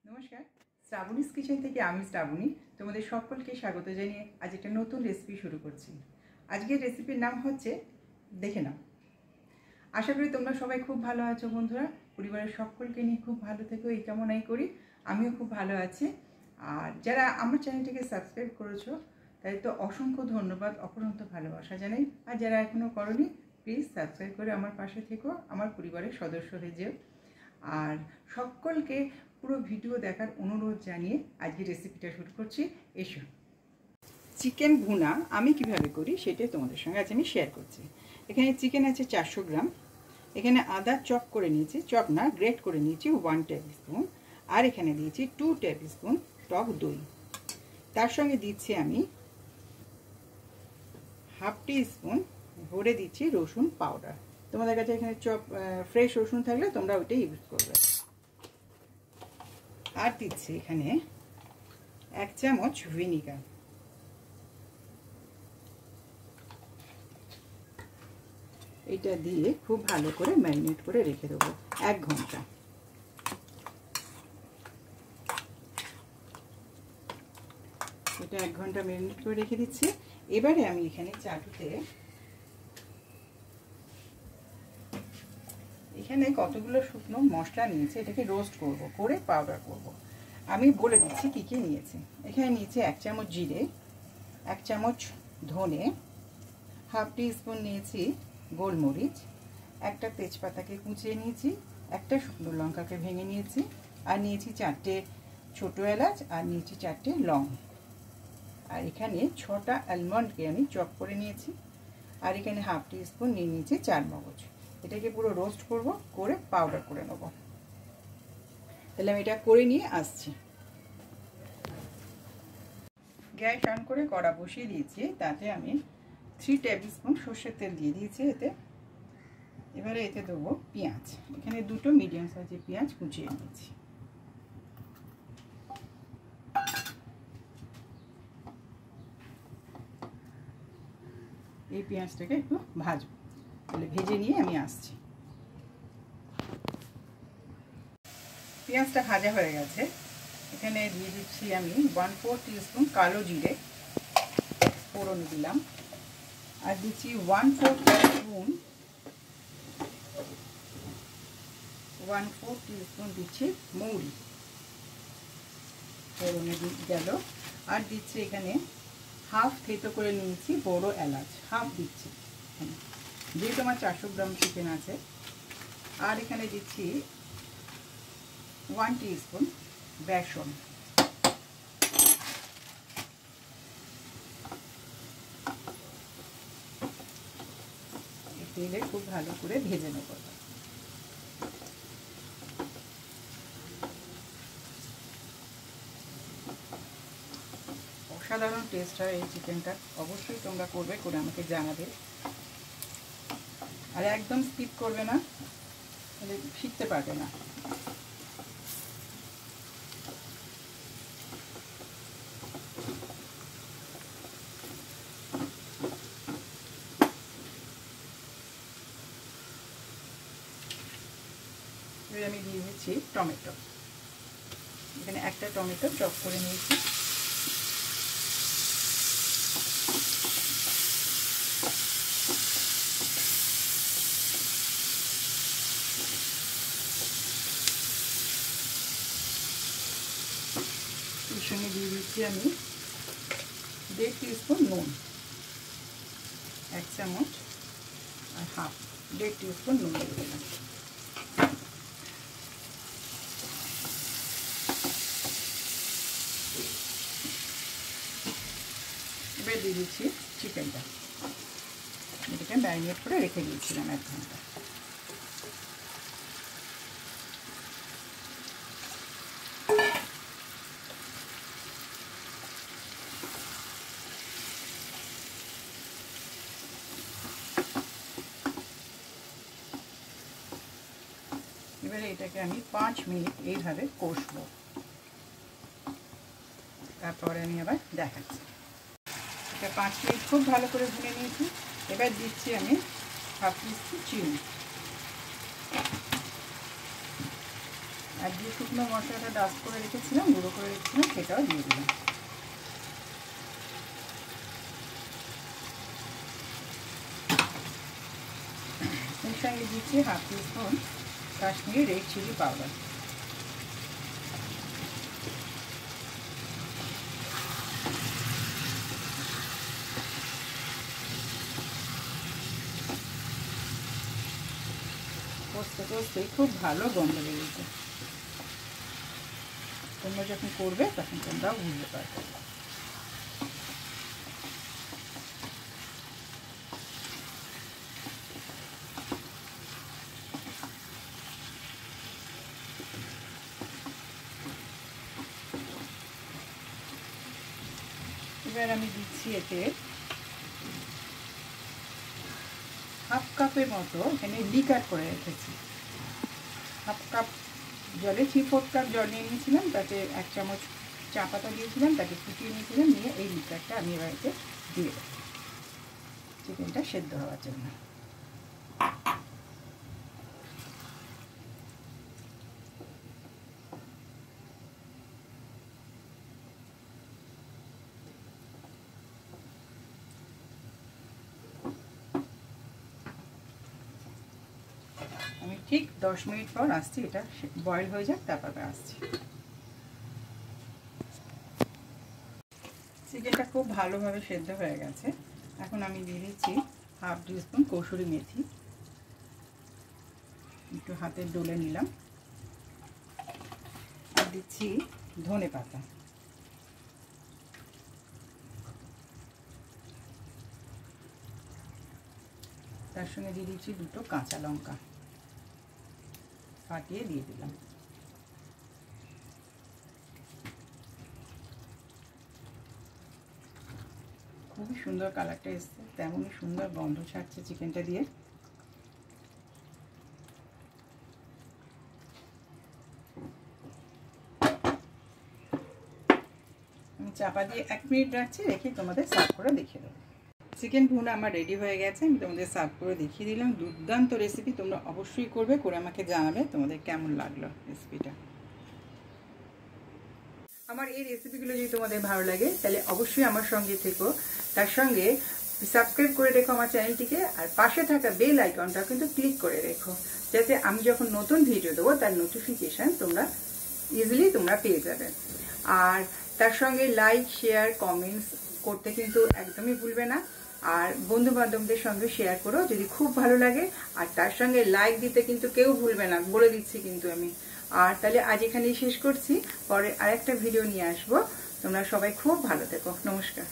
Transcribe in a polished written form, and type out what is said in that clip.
নমস্কার, শ্রাবণীস কিচেন থেকে আমি শ্রাবণী তোমাদের সকলকে স্বাগত জানিয়ে আজ একটা নতুন রেসিপি শুরু করছি। আজকের রেসিপির নাম হচ্ছে দেখে নাও। আশা করি তোমরা সবাই খুব ভালো আছো বন্ধুরা, পরিবারের সকলকে নিয়ে খুব ভালো থেকো এই কামনাই করি। আমিও খুব ভালো আছি। আর যারা আমার চ্যানেলটিকে সাবস্ক্রাইব করেছো তাই তো অসংখ্য ধন্যবাদ, অপরন্ত ভালোবাসা জানাই। আর যারা এখনও করোনি প্লিজ সাবস্ক্রাইব করে আমার পাশে থেকো, আমার পরিবারের সদস্য হয়ে যেও। আর সকলকে পুরো ভিডিও দেখার অনুরোধ জানিয়ে আজকে রেসিপিটা শুরু করছি। এসো, চিকেন ভুনা আমি কিভাবে করি সেটাই তোমাদের সঙ্গে আজ আমি শেয়ার করছি। এখানে চিকেন আছে 400 গ্রাম। এখানে আদা চপ করে নিয়েছি, চপ না গ্রেট করে নিয়েছি 1 টেবিল স্পুন। আর এখানে দিয়েছি 2 টেবিল স্পুন টক দই। তার সঙ্গে দিচ্ছি আমি হাফ টি স্পুন ভরে দিচ্ছি রসুন পাউডার। তোমাদের কাছে এখানে চপ ফ্রেশ রসুন থাকলে তোমরা ওইটাই ইউজ করবে। আর দিচ্ছি এখানে 1 চামচ ভিনিগার। এটা দিয়ে খুব ভালো করে ম্যারিনেট করে রেখে দেবো 1 ঘন্টা। এটা 1 ঘন্টা ম্যারিনেট করে রেখে দিচ্ছি। এবারে আমি এখানে চাটুতে এখানে কতগুলো শুকনো মশলা নিয়েছি, এটাকে রোস্ট করব, করে পাউডার করব। আমি বলে দিচ্ছি কী কী নিয়েছি। এখানে নিয়েছি 1 চামচ জিরে, 1 চামচ ধনে, হাফ টি স্পুন নিয়েছি গোলমরিচ, একটা তেজপাতাকে কুচিয়ে নিয়েছি, একটা শুকনো লঙ্কাকে ভেঙে নিয়েছি, আর নিয়েছি 4টে ছোটো এলাচ, আর নিয়েছি 4টে লং। আর এখানে 6টা আলমন্ডকে আমি চপ করে নিয়েছি। আর এখানে হাফ টি স্পুন নিয়ে নিয়েছি চারমগজ। এটাকে পুরো রোস্ট করব, করে পাউডার করে নেব। তাহলে আমি এটা করে নিয়ে আসছি। গ্যাস অন করে কড়া বসিয়ে দিয়েছি, তাতে আমি 3 টেবিল স্পুন সর্ষের তেল দিয়ে দিয়েছি এতে। এবারে এতে দেবো পেঁয়াজ। এখানে 2টো মিডিয়াম সাইজের পেঁয়াজ কুচিয়ে নিয়েছি। এই পেঁয়াজটাকে একটু ভাজবো, তাহলে ভেজে নিয়ে আমি আসছি। পেঁয়াজটা ভাজা হয়ে গেছে। এখানে দিয়ে দিচ্ছি আমি 1/4 টিস্পুন কালো জিরে ফোড়ন দিলাম। আর দিচ্ছি 1/4 টিস্পুন দিচ্ছি মৌরি ফোড়নে গেল। আর দিচ্ছি এখানে হাফ থেতো করে নিয়েছি বড় এলাচ, হাফ দিচ্ছি যেহেতু আমার 400 গ্রাম চিকেন আছে। আর এখানে দিচ্ছি 1 টিস্পুন বেসন। তেলে খুব ভালো করে ভেজে নেব। অসাধারণ টেস্ট হয় এই চিকেনটা, অবশ্যই তোমরা করবে, করে আমাকে জানাবে। আর একদম স্কিপ করবে না, তাহলে শিখতে পারবে না। এবার আমি দিয়ে দিচ্ছি টমেটো। এখানে একটা টমেটো চপ করে নিয়েছি। এর সঙ্গে দিয়ে দিচ্ছি আমি 1.5 টিস্পুন নুন, 1 চামচ আর হাফ 1.5 টিস্পুন নুন দিয়ে দিলাম। এবার দিয়ে দিচ্ছি চিকেনটা, এটাকে ম্যারিনেট করে রেখে দিয়েছিলাম 1 ঘন্টা। এবারে এটাকে আমি 5 মিনিট এইভাবে কষবো, তারপরে আমি আবার দেখাচ্ছি। এটা 5 মিনিট খুব ভালো করে ভুনে নিয়েছি। এবার দিচ্ছি আমি হাফ টিস্পুন চিনি, আর যে শুকনো মশলাটা ডাস্ট করে রেখেছিলাম, গুঁড়ো করে রেখেছিলাম, সেটাও দিয়ে দিলাম। এর সঙ্গে দিচ্ছি 1/2 teaspoon Kashmiri red chilli powder. কষতে কষতে খুব ভালো গন্ধ বেরিয়েছে। তোমরা যখন করবে তখন তোমরাও বুঝতে পারবে। এবার আমি দিচ্ছি এতে 1/2 কাপের মতো এখানে লিকার করে রেখেছি। 1/2 কাপ জলে 3/4 কাপ জল নিয়ে নিয়েছিলাম, তাতে 1 চামচ চা পাতা দিয়েছিলাম, তাকে ফুটিয়ে নিয়েছিলাম, নিয়ে এই লিকারটা আমি এবার এতে দিয়ে দেবো চিকেনটা সেদ্ধ হওয়ার জন্য। আমি ঠিক 10 মিনিট পর আসছি, এটা বয়েল হয়ে যাক, তারপরে আসছি। চিকেনটা খুব ভালোভাবে সেদ্ধ হয়ে গেছে। এখন আমি দিয়ে দিচ্ছি 1/2 টিস্পুন কসুরি মেথি, একটু হাতে ডলে নিলাম। আর দিচ্ছি ধনে পাতা। তার সঙ্গে দিয়ে দিচ্ছি 2টো কাঁচা লঙ্কা, ফাটিয়ে দিয়ে দিলাম। খুবই সুন্দর কালারটা এসছে, তেমনই সুন্দর গন্ধ ছাড়ছে চিকেনটা দিয়ে। আমি চাপা দিয়ে 1 মিনিট রাখছি, রেখে তোমাদের সার্ভ করে দেখিয়ে দেবো। চিকেন ভুনা আমার রেডি হয়ে গেছে, আমি তোমাদের সার্ভ করে দেখিয়ে দিলাম। দুর্দান্ত রেসিপি, তোমরা অবশ্যই করবে, করে আমাকে জানাবে তোমাদের কেমন লাগলো রেসিপিটা। আমার এই রেসিপিগুলো যদি তোমাদের ভালো লাগে তাহলে অবশ্যই আমার সঙ্গে থেকো, তার সঙ্গে সাবস্ক্রাইব করে রেখো আমার চ্যানেলটিকে, আর পাশে থাকা বেল আইকনটা কিন্তু ক্লিক করে রেখো, যাতে আমি যখন নতুন ভিডিও দেবো তার নোটিফিকেশান তোমরা ইজিলি তোমরা পেয়ে যাবে। আর তার সঙ্গে লাইক, শেয়ার, কমেন্টস করতে কিন্তু একদমই ভুলবে না। আর বন্ধু বান্ধবদের সঙ্গে শেয়ার করো যদি খুব ভালো লাগে, আর তার সঙ্গে লাইক দিতে কিন্তু কেউ ভুলবে না, বলে দিচ্ছি কিন্তু আমি। আর তাহলে আজ এখানেই শেষ করছি, পরে আরেকটা ভিডিও নিয়ে আসবো। তোমরা সবাই খুব ভালো থেকো। নমস্কার।